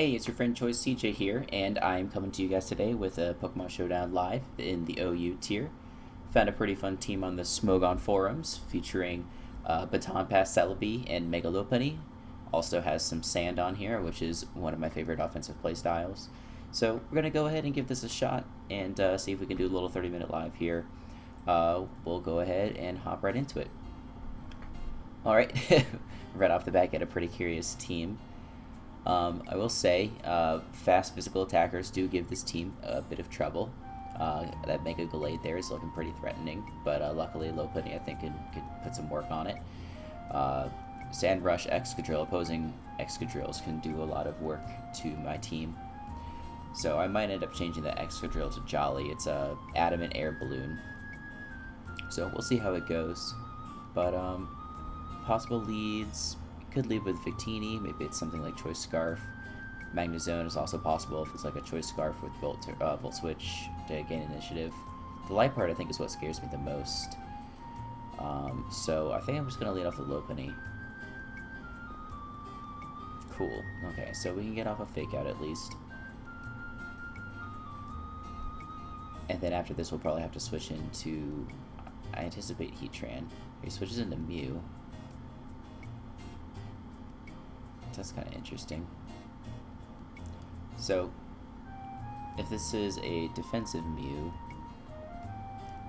Hey, it's your friend Choice CJ here, and I'm coming to you guys today with a Pokemon Showdown live in the OU tier. Found a pretty fun team on the Smogon forums featuring Baton Celebi and Mega Lopunny. Also has some sand on here, which is one of my favorite offensive playstyles. So we're going to go ahead and give this a shot and see if we can do a little 30-minute live here. We'll go ahead and hop right into it. Alright, right off the bat, get a pretty curious team. I will say, fast physical attackers do give this team a bit of trouble. That Mega Gallade there is looking pretty threatening, but luckily Lopunny I think could put some work on it. Sand Rush Excadrill, opposing Excadrills can do a lot of work to my team. So I might end up changing the Excadrill to Jolly. It's a Adamant Air Balloon. So we'll see how it goes. But possible leads. Could lead with Victini, maybe it's something like Choice Scarf. Magnezone is also possible if it's like a Choice Scarf with Volt Switch to gain initiative. The light part I think is what scares me the most. So I think I'm just going to lead off the Lopunny. Cool. Okay, so we can get off a Fake Out at least. And then after this we'll probably have to switch into... I anticipate Heatran. He switches into Mew. That's kind of interesting. So, if this is a defensive Mew,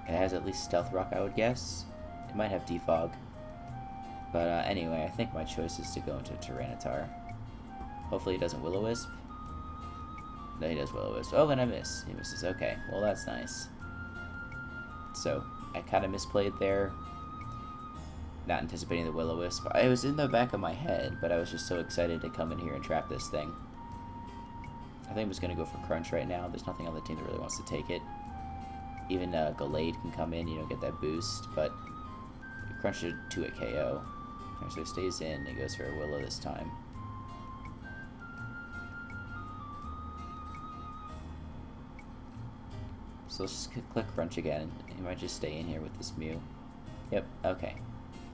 it has at least Stealth Rock, I would guess. It might have Defog. But anyway, I think my choice is to go into Tyranitar. Hopefully he doesn't Will-O-Wisp. No, he does Will-O-Wisp. Oh, and I miss. He misses. Okay, well that's nice. So, I kind of misplayed there. Not anticipating the Will-O-Wisp. I was in the back of my head, but I was just so excited to come in here and trap this thing. I think I'm just going to go for Crunch right now. There's nothing on the team that really wants to take it. Even Gallade can come in, get that boost, but Crunch should 2-hit KO. Okay, so it stays in, it goes for a Willow this time. So let's just click Crunch again. He might just stay in here with this Mew. Yep, okay.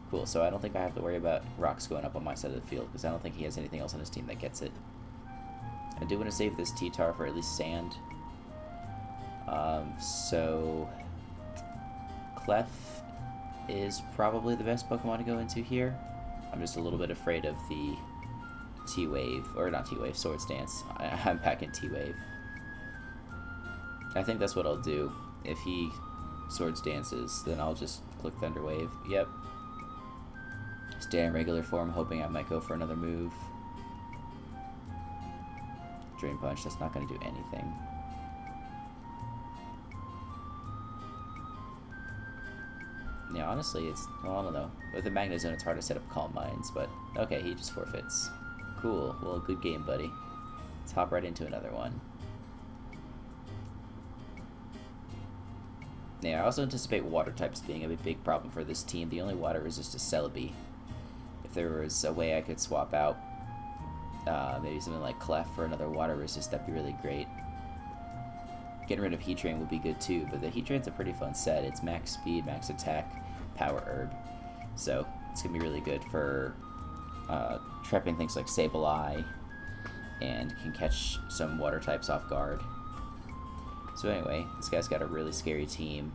Cool, so I don't think I have to worry about rocks going up on my side of the field, because I don't think he has anything else on his team that gets it. I do want to save this T-Tar for at least Sand. So... Clef is probably the best Pokemon to go into here. I'm just a little bit afraid of the T-Wave, or not T-Wave, Swords Dance. I'm packing T-Wave. I think that's what I'll do. If he Swords Dances, then I'll just click Thunder Wave. Yep. Stay in regular form, hoping I might go for another move. Drain Punch, that's not going to do anything. Yeah, honestly, well, I don't know. With the Magnezone, it's hard to set up Calm Minds, but okay, he just forfeits. Cool, well, good game, buddy. Let's hop right into another one. Yeah, I also anticipate water types being a big problem for this team. The only water resist is Celebi. If there was a way I could swap out maybe something like Clef for another water resist, that'd be really great. Getting rid of Heatran would be good too, but the Heatran's a pretty fun set. It's max speed, max attack, power herb. So it's going to be really good for trapping things like Sableye and can catch some water types off guard. So anyway, this guy's got a really scary team.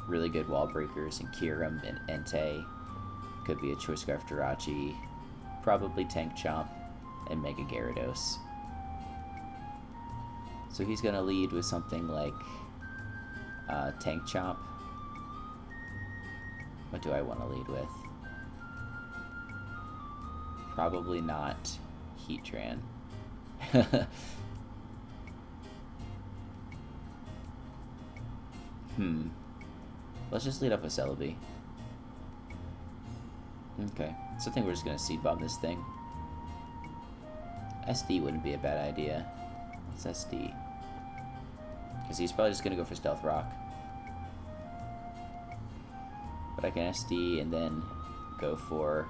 Really good wall breakers in Kyurem and Entei. Could be a Choice Scarf Jirachi. Probably Tank Chomp and Mega Gyarados. So he's going to lead with something like Tank Chomp. What do I want to lead with? Probably not Heatran. Let's just lead up with Celebi. Okay, so I think we're just going to Seed Bomb this thing. SD wouldn't be a bad idea. What's SD? Because he's probably just going to go for Stealth Rock. But I can SD and then go for...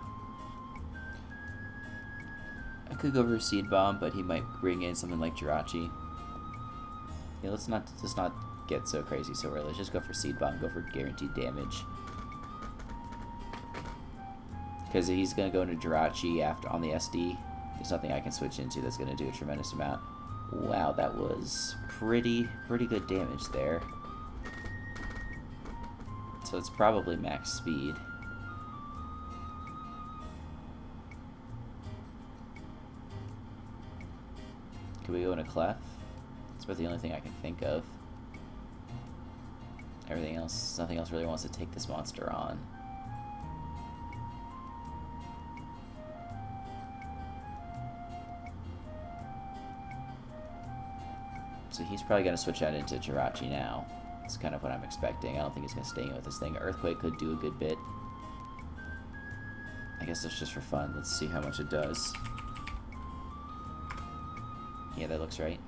I could go for Seed Bomb, but he might bring in something like Jirachi. Yeah, let's not get so crazy so early. Let's just go for Seed Bomb, go for guaranteed damage. Because he's going to go into Jirachi after on the SD. There's nothing I can switch into that's going to do a tremendous amount. Wow, that was pretty good damage there. So it's probably max speed. Could we go into Clef? That's about the only thing I can think of. Everything else, nothing else really wants to take this monster on. So he's probably going to switch out into Jirachi now. That's kind of what I'm expecting. I don't think he's going to stay in with this thing. Earthquake could do a good bit. I guess that's just for fun. Let's see how much it does. Yeah, that looks right.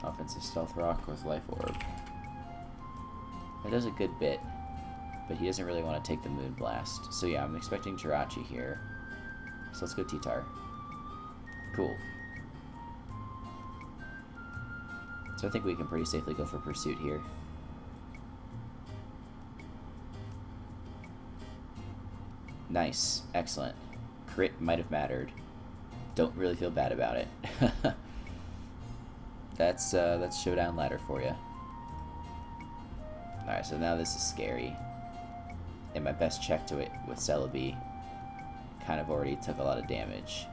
Offensive Stealth Rock with Life Orb. That does a good bit, but he doesn't really want to take the Moon Blast. So yeah, I'm expecting Jirachi here. So let's go T-Tar. Cool. So I think we can pretty safely go for Pursuit here. Nice. Excellent. Crit might have mattered. Don't really feel bad about it. That's Showdown ladder for you. Alright, so now this is scary. And my best check to it with Celebi kind of already took a lot of damage.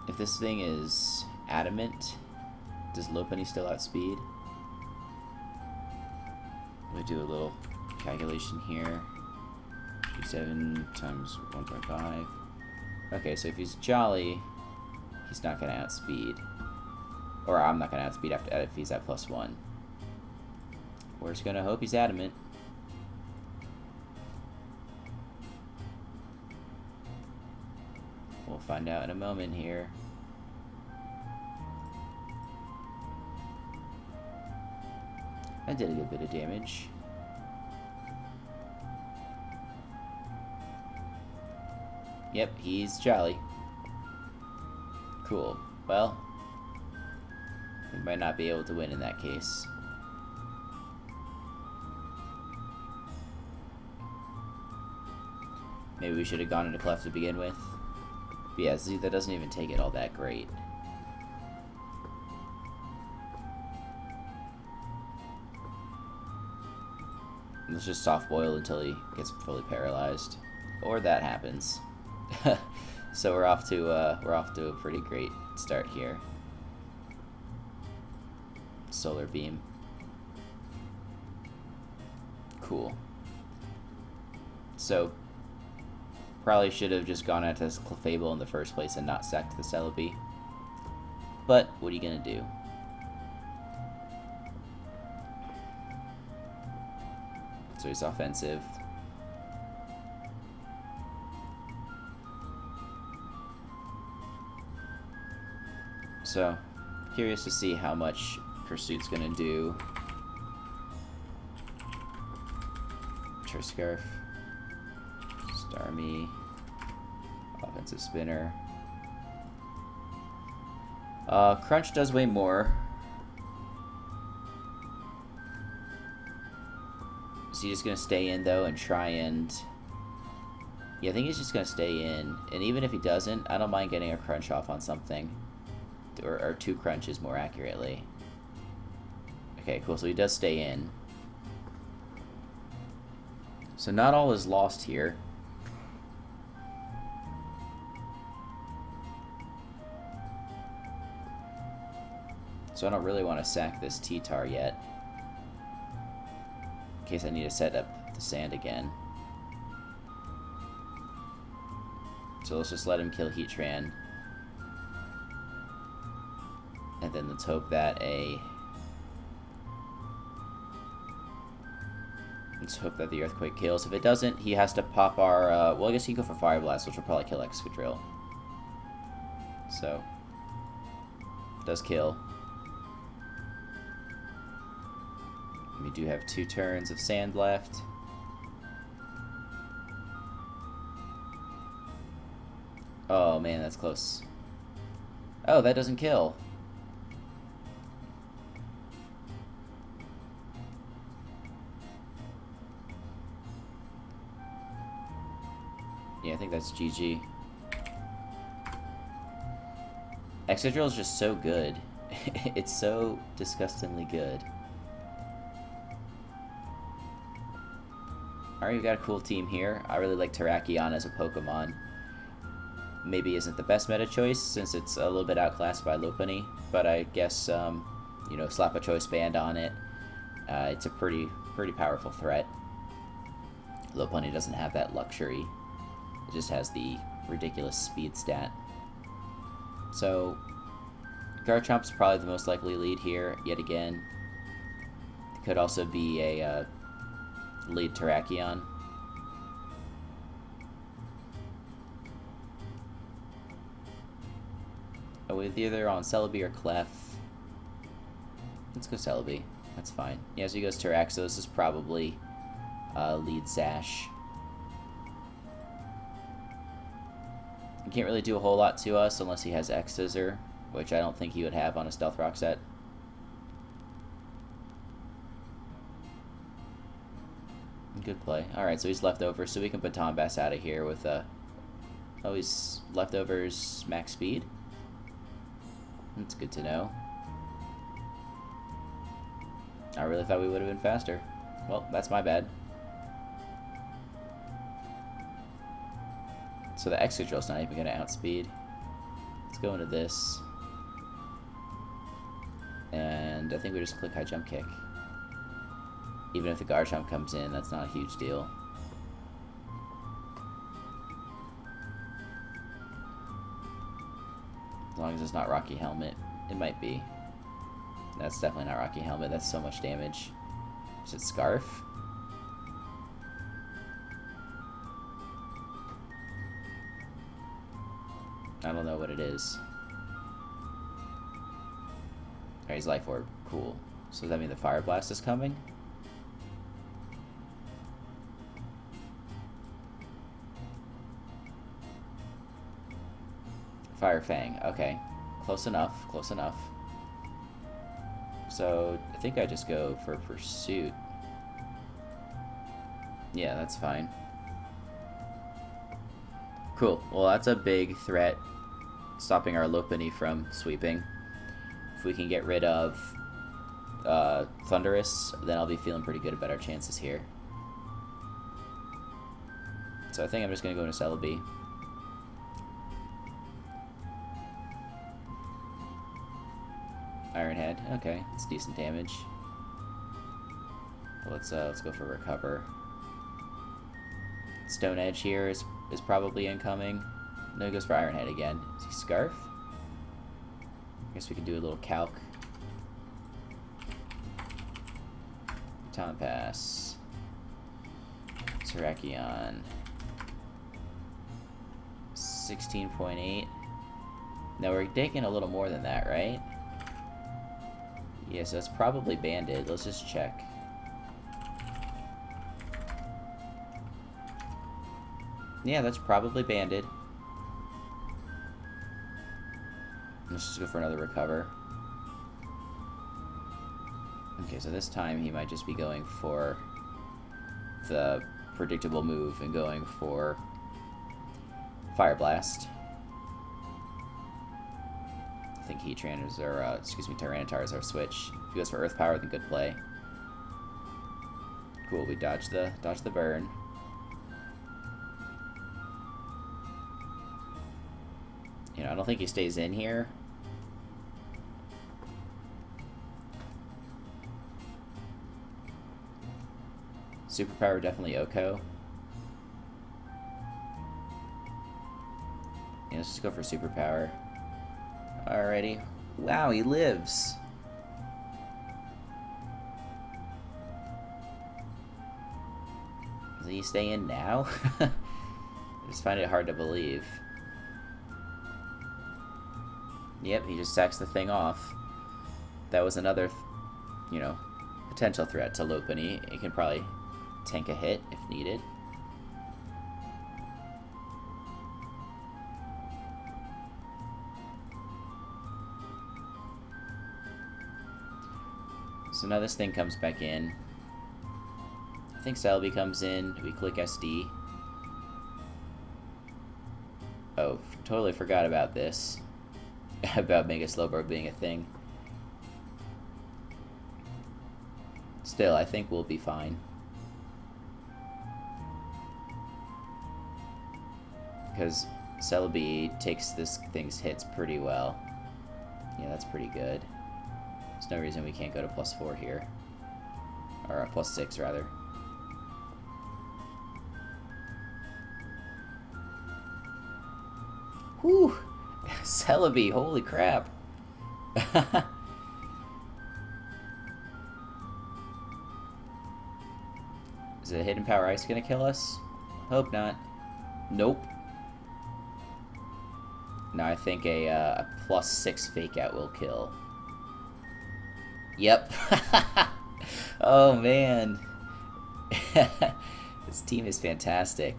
If this thing is adamant, does Lopunny still outspeed? Let me do a little calculation here. 7 times 1.5. Okay, so if he's Jolly, he's not going to outspeed. Or I'm not going to outspeed if he's at +1. We're just going to hope he's adamant. We'll find out in a moment here. That did a good bit of damage. Yep, he's Jolly. Cool. Well, we might not be able to win in that case. Maybe we should have gone into Clef to begin with. But yeah, see, that doesn't even take it all that great. Let's just soft boil until he gets fully paralyzed, or that happens. So we're off to a pretty great start here. Solar Beam. Cool. So probably should have just gone out to Clefable in the first place and not sacked the Celebi. But what are you gonna do? So he's offensive. So, curious to see how much Pursuit's gonna do. Scarf. Starmie. Offensive Spinner. Crunch does way more. Is he just gonna stay in though and try and... Yeah, I think he's just gonna stay in. And even if he doesn't, I don't mind getting a crunch off on something. Or 2 crunches more accurately. Okay, cool, so he does stay in. So not all is lost here. So I don't really want to sack this T-Tar yet, in case I need to set up the sand again. So let's just let him kill Heatran. And then let's hope that the Earthquake kills. If it doesn't, he has to pop our... well, I guess he can go for Fire Blast, which will probably kill Excadrill. So, does kill. We do have 2 turns of sand left. Oh man, that's close. Oh, that doesn't kill. Yeah, I think that's GG. Excadrill is just so good. It's so disgustingly good. Alright, we've got a cool team here. I really like Terrakion as a Pokemon. Maybe isn't the best meta choice since it's a little bit outclassed by Lopunny, but I guess, you know, slap a choice band on it. It's a pretty powerful threat. Lopunny doesn't have that luxury. It just has the ridiculous speed stat. So, Garchomp's probably the most likely lead here, yet again. It could also be a lead Terrakion. With either on Celebi or Clef. Let's go Celebi. That's fine. Yeah, so he goes Terraxos is probably lead Sash. He can't really do a whole lot to us unless he has X-Scissor, which I don't think he would have on a Stealth Rock set. Good play. Alright, so he's leftover, so we can Baton Bass out of here with oh, he's leftovers max speed? That's good to know. I really thought we would have been faster. Well, that's my bad. So the Excadrill's not even going to outspeed. Let's go into this. And I think we just click high jump kick. Even if the Garchomp comes in, that's not a huge deal. As long as it's not Rocky Helmet. It might be. That's definitely not Rocky Helmet. That's so much damage. Is it Scarf? I don't know what it is. Alright, he's Life Orb. Cool. So does that mean the Fire Blast is coming? Fire Fang. Okay. Close enough. Close enough. So, I think I just go for Pursuit. Yeah, that's fine. Cool. Well, that's a big threat, stopping our Lopunny from sweeping. If we can get rid of Thundurus, then I'll be feeling pretty good about our chances here. So I think I'm just going to go into Celebi. Iron Head. Okay, it's decent damage. Let's go for Recover. Stone Edge here is probably incoming. No, he goes for Iron Head again. Is he Scarf? I guess we can do a little calc. Baton Pass. Terrakion. 16.8. Now we're taking a little more than that, right? Yeah, so it's probably banded. Let's just check. Yeah, that's probably banded. Let's just go for another Recover. Okay, so this time he might just be going for the predictable move and going for Fire Blast. I think Heatran is our, Tyranitar is our switch. If he goes for Earth Power, then good play. Cool, we dodge the burn. You know, I don't think he stays in here. Superpower definitely Oko. Yeah, let's just go for Superpower. Alrighty. Wow, he lives. Does he stay in now? I just find it hard to believe. Yep, he just sacks the thing off. That was another, you know, potential threat to Lopunny. It can probably tank a hit if needed. So now this thing comes back in. I think Celebi comes in. We click SD. Oh, totally forgot about this. About Mega Slowbro being a thing. Still, I think we'll be fine. Because Celebi takes this thing's hits pretty well. Yeah, that's pretty good. There's no reason we can't go to +4 here. Or +6, rather. Whew! Celebi, holy crap! Is a hidden power ice gonna kill us? Hope not. Nope. Now I think a +6 fake out will kill. Yep. Oh man. This team is fantastic.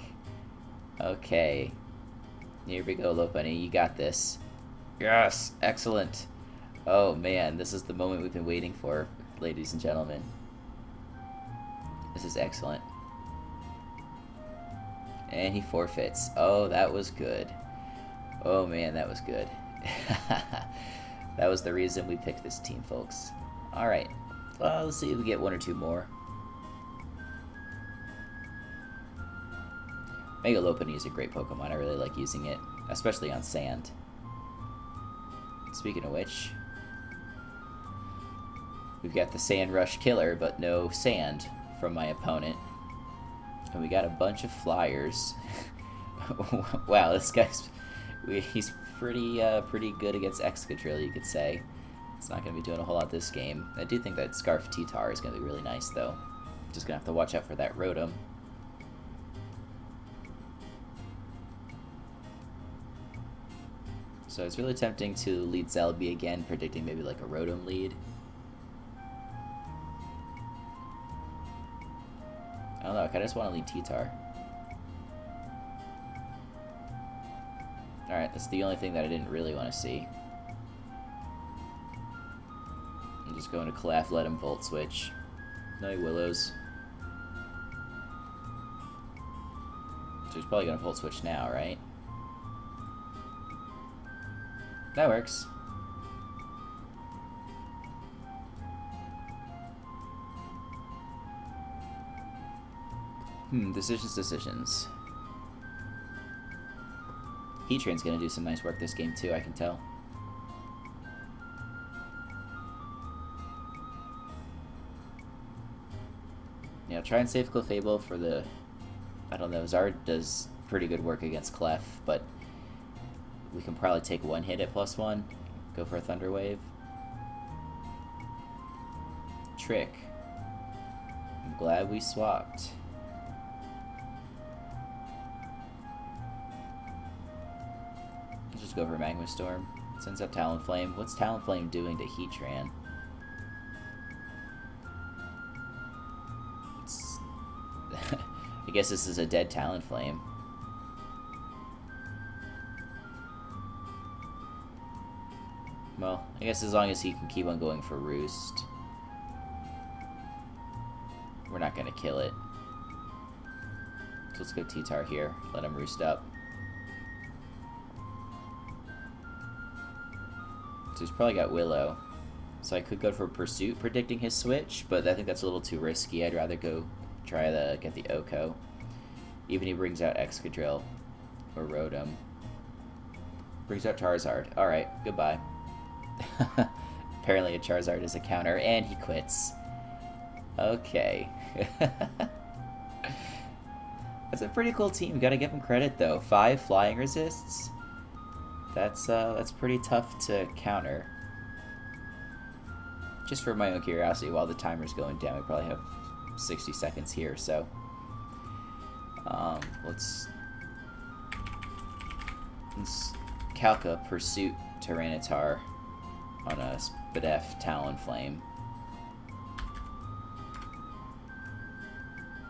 Okay. Here we go, Lopunny. You got this. Yes! Excellent. Oh man, this is the moment we've been waiting for, ladies and gentlemen. This is excellent. And he forfeits. Oh, that was good. Oh man, that was good. That was the reason we picked this team, folks. Alright. Well, let's see if we get one or two more. Mega Lopunny is a great Pokemon. I really like using it, especially on sand. Speaking of which, we've got the Sand Rush Killer, but no sand from my opponent. And we got a bunch of flyers. Wow, this guy's... he's pretty good against Excadrill, you could say. It's not going to be doing a whole lot this game. I do think that Scarf T-Tar is going to be really nice, though. Just going to have to watch out for that Rotom. So it's really tempting to lead Celebi again, predicting maybe like a Rotom lead. I don't know, I kind of just want to lead T-Tar. Alright, that's the only thing that I didn't really want to see. I'm just going to Clef, let him Volt Switch. No Willows. So he's probably going to Volt Switch now, right? That works. Decisions. Heatran's gonna do some nice work this game too, I can tell. Yeah, try and save Clefable for the... I don't know, Zard does pretty good work against Clef, but we can probably take one hit at +1. Go for a Thunder Wave. Trick. I'm glad we swapped. Let's just go for Magma Storm. Sends up Talonflame. What's Talonflame doing to Heatran? I guess this is a dead Talonflame. Well, I guess as long as he can keep on going for Roost, we're not going to kill it. So let's go T-Tar here. Let him Roost up. So he's probably got Willow. So I could go for Pursuit, predicting his switch, but I think that's a little too risky. I'd rather go try to get the Oko. Even he brings out Excadrill or Rotom. Brings out Charizard. Alright, goodbye. Apparently a Charizard is a counter, and he quits. Okay. That's a pretty cool team. Gotta give him credit, though. 5 flying resists. That's pretty tough to counter. Just for my own curiosity, while the timer's going down, we probably have 60 seconds here, so... let's Calca Pursuit Tyranitar on a Spadef Talonflame.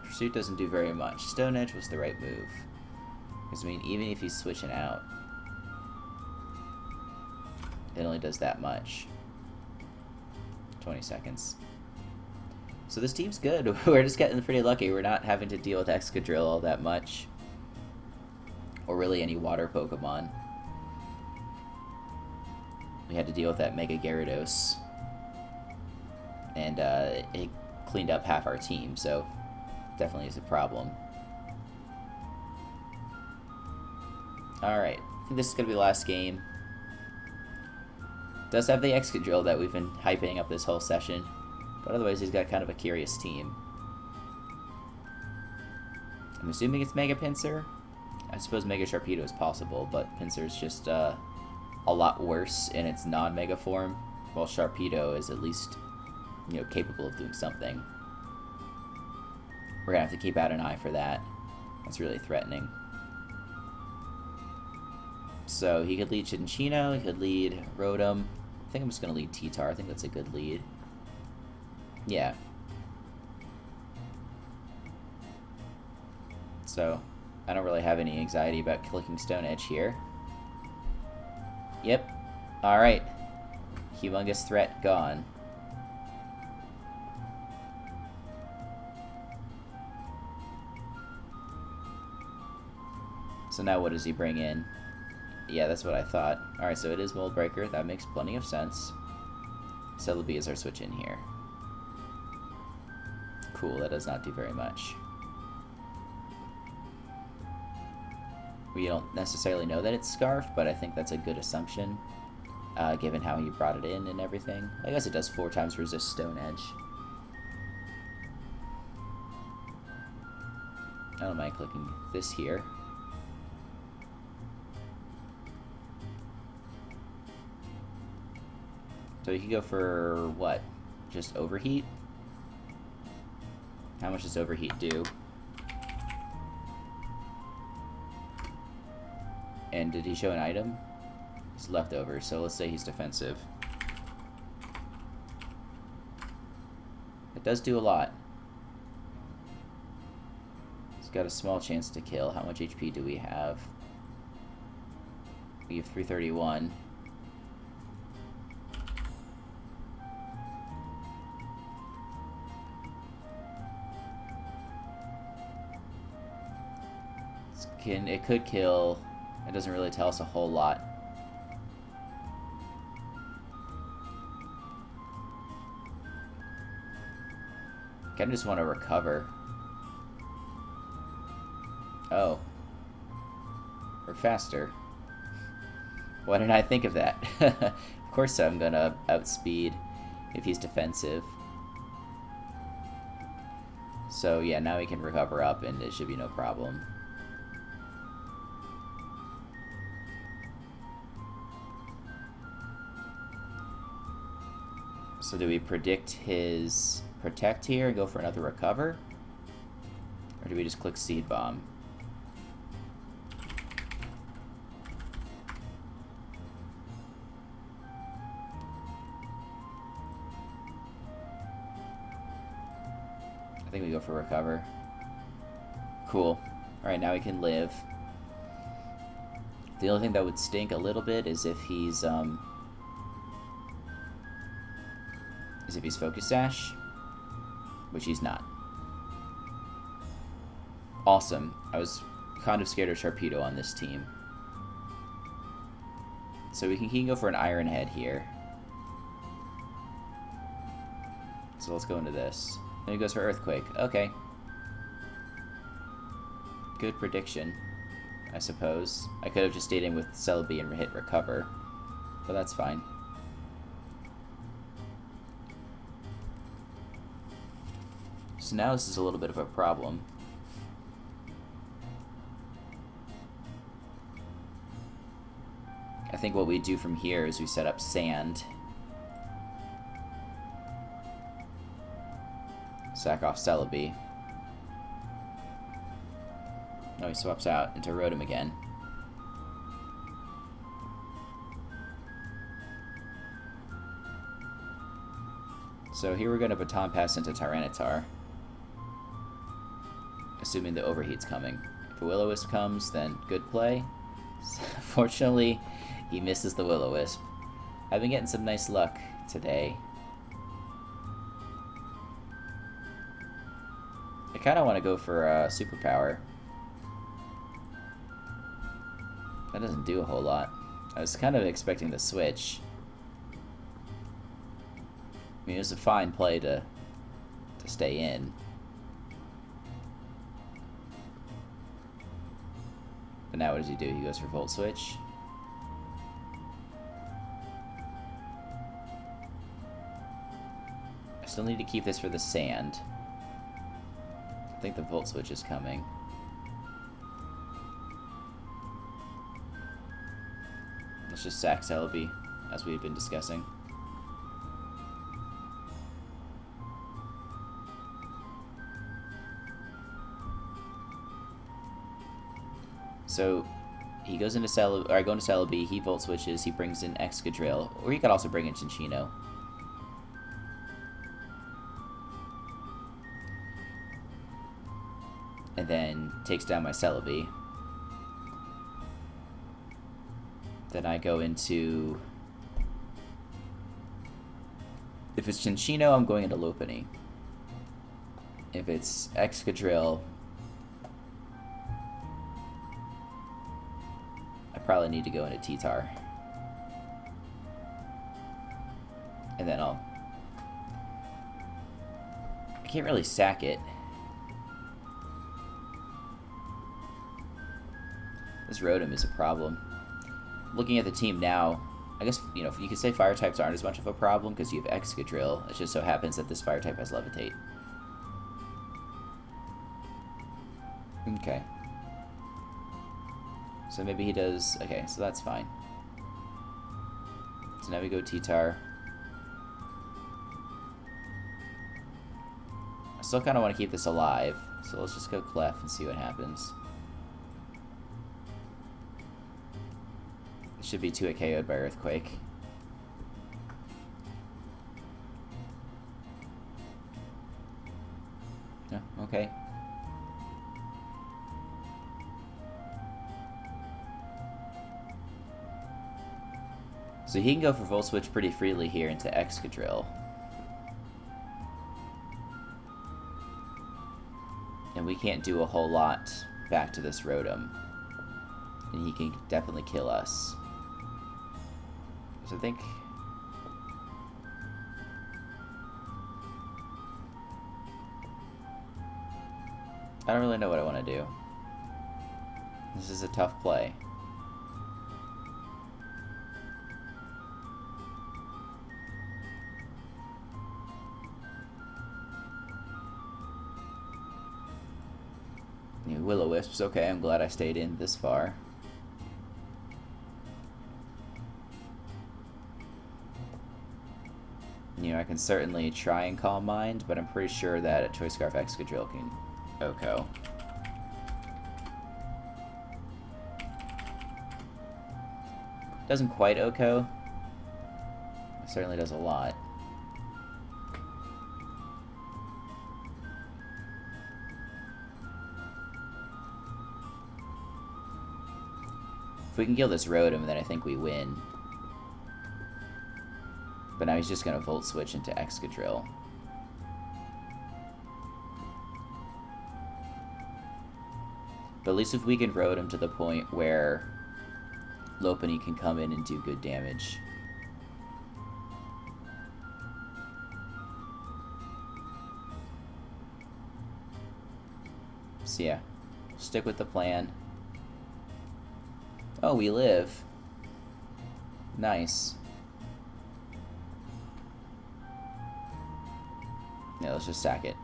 Pursuit doesn't do very much. Stone Edge was the right move. Because, I mean, even if he's switching out, it only does that much. 20 seconds. So this team's good. We're just getting pretty lucky. We're not having to deal with Excadrill all that much. Or really any water Pokemon. We had to deal with that Mega Gyarados. And it cleaned up half our team, so definitely is a problem. Alright, I think this is going to be the last game. Does have the Excadrill that we've been hyping up this whole session, but otherwise he's got kind of a curious team. I'm assuming it's Mega Pinsir. I suppose Mega Sharpedo is possible, but Pinsir's just a lot worse in its non-Mega form, while Sharpedo is at least, you know, capable of doing something. We're gonna have to keep out an eye for that. That's really threatening. So he could lead Chinchino, he could lead Rotom. I think I'm just gonna lead T-Tar. I think that's a good lead. Yeah. So I don't really have any anxiety about clicking Stone Edge here. Yep. Alright. Humongous threat gone. So now what does he bring in? Yeah, that's what I thought. Alright, so it is Mold Breaker. That makes plenty of sense. Celebi is our switch in here. Cool, that does not do very much. We don't necessarily know that it's Scarf, but I think that's a good assumption, given how he brought it in and everything. I guess it does 4 times resist Stone Edge. I don't mind clicking this here. So you can go for, what? Just Overheat? How much does Overheat do? And did he show an item? It's leftover, so let's say he's defensive. It does do a lot. He's got a small chance to kill. How much HP do we have? We have 331. It could kill. It doesn't really tell us a whole lot. Kinda just want to recover. Oh. We're faster. Why didn't I think of that? Of course I'm gonna outspeed if he's defensive. So yeah, now he can recover up and it should be no problem. So do we predict his Protect here and go for another Recover? Or do we just click Seed Bomb? I think we go for Recover. Cool. Alright, now we can live. The only thing that would stink a little bit is if he's Focus Sash, which he's not. Awesome. I was kind of scared of Sharpedo on this team. So he can go for an Iron Head here. So let's go into this. Then he goes for Earthquake. Okay. Good prediction, I suppose. I could have just stayed in with Celebi and hit Recover, but that's fine. So now this is a little bit of a problem. I think what we do from here is we set up Sand. Sack off Celebi. Oh, he swaps out into Rotom again. So here we're going to Baton Pass into Tyranitar. Assuming the Overheat's coming. If a Will-O-Wisp comes, then good play. Fortunately, he misses the Will-O-Wisp. I've been getting some nice luck today. kind of want to go for superpower. That doesn't do a whole lot. I was kind of expecting the switch. I mean, it was a fine play to stay in. But now what does he do? He goes for Volt Switch. I still need to keep this for the sand. I think the Volt Switch is coming. Let's just sack Celebi, as we've been discussing. So he goes into Celebi, or I go into Celebi, he Volt Switches, he brings in Excadrill, or he could also bring in Cinccino. And then takes down my Celebi. Then I go into... If it's Cinccino, I'm going into Lopunny. If it's Excadrill, I probably need to go into T-Tar. And then I can't really sack it. This Rotom is a problem. Looking at the team now, I guess, you know, you could say fire types aren't as much of a problem because you have Excadrill. It just so happens that this fire type has Levitate. Okay. So maybe he does... Okay, so that's fine. So now we go T-Tar. I still kind of want to keep this alive, so let's just go Clef and see what happens. Should be 2-hit KO'd by Earthquake. Yeah, okay. So he can go for Volt Switch pretty freely here into Excadrill. And we can't do a whole lot back to this Rotom. And he can definitely kill us. So I think... I don't really know what I want to do. This is a tough play. Will-O-Wisps, okay, I'm glad I stayed in this far. You know, I can certainly try and Calm Mind, but I'm pretty sure that a Choice Scarf Excadrill can OHKO. Doesn't quite OHKO. It certainly does a lot. If we can kill this Rotom, then I think we win. But now he's just going to Volt Switch into Excadrill. But at least if we can Rotom to the point where Lopunny can come in and do good damage. So yeah, stick with the plan. Oh, we live. Nice. Yeah, let's just sack it.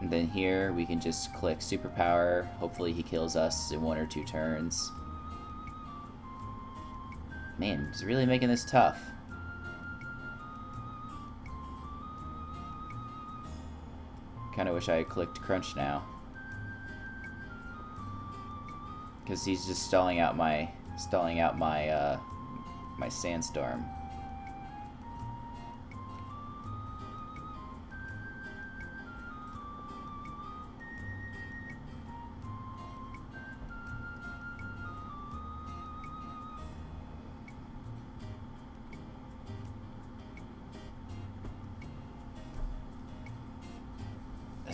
And then here we can just click Superpower. Hopefully he kills us in 1 or 2 turns. Man, he's really making this tough. Kinda wish I had clicked Crunch now. Because he's just stalling out my my Sandstorm.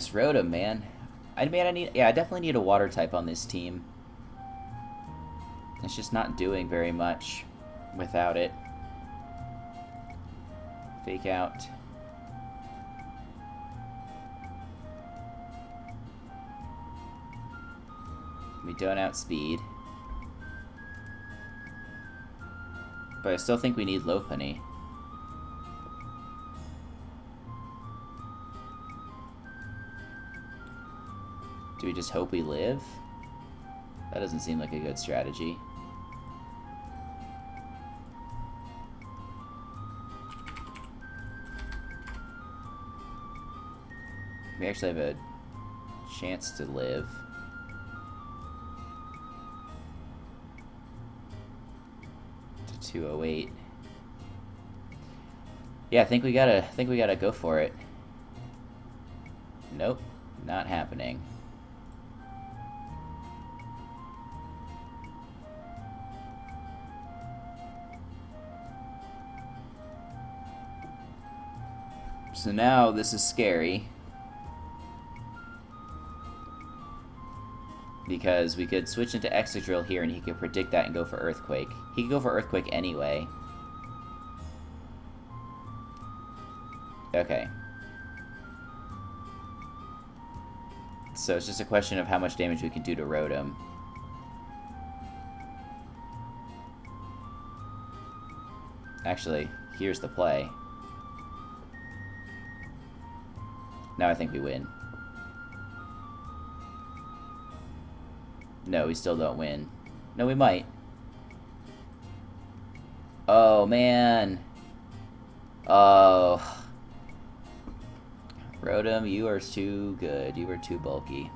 Just Rotom, man. I definitely need a water type on this team. It's just not doing very much without it. Fake out. We don't outspeed. But I still think we need Lopunny. Do we just hope we live? That doesn't seem like a good strategy. We actually have a chance to live. To 208. Yeah, I think we gotta go for it. Nope, not happening. So now this is scary. Because we could switch into Excadrill here and he could predict that and go for Earthquake. He could go for Earthquake anyway. Okay. So it's just a question of how much damage we can do to Rotom. Actually, here's the play. Now I think we win. No, we still don't win. No, we might. Oh, man. Oh. Rotom, you are too good. You were too bulky.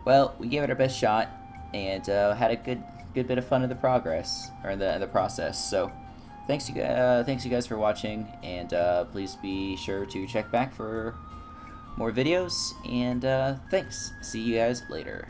Well, we gave it our best shot and had a good bit of fun in the progress, or in the process. So, thanks you guys for watching, and please be sure to check back for more videos. And thanks. See you guys later.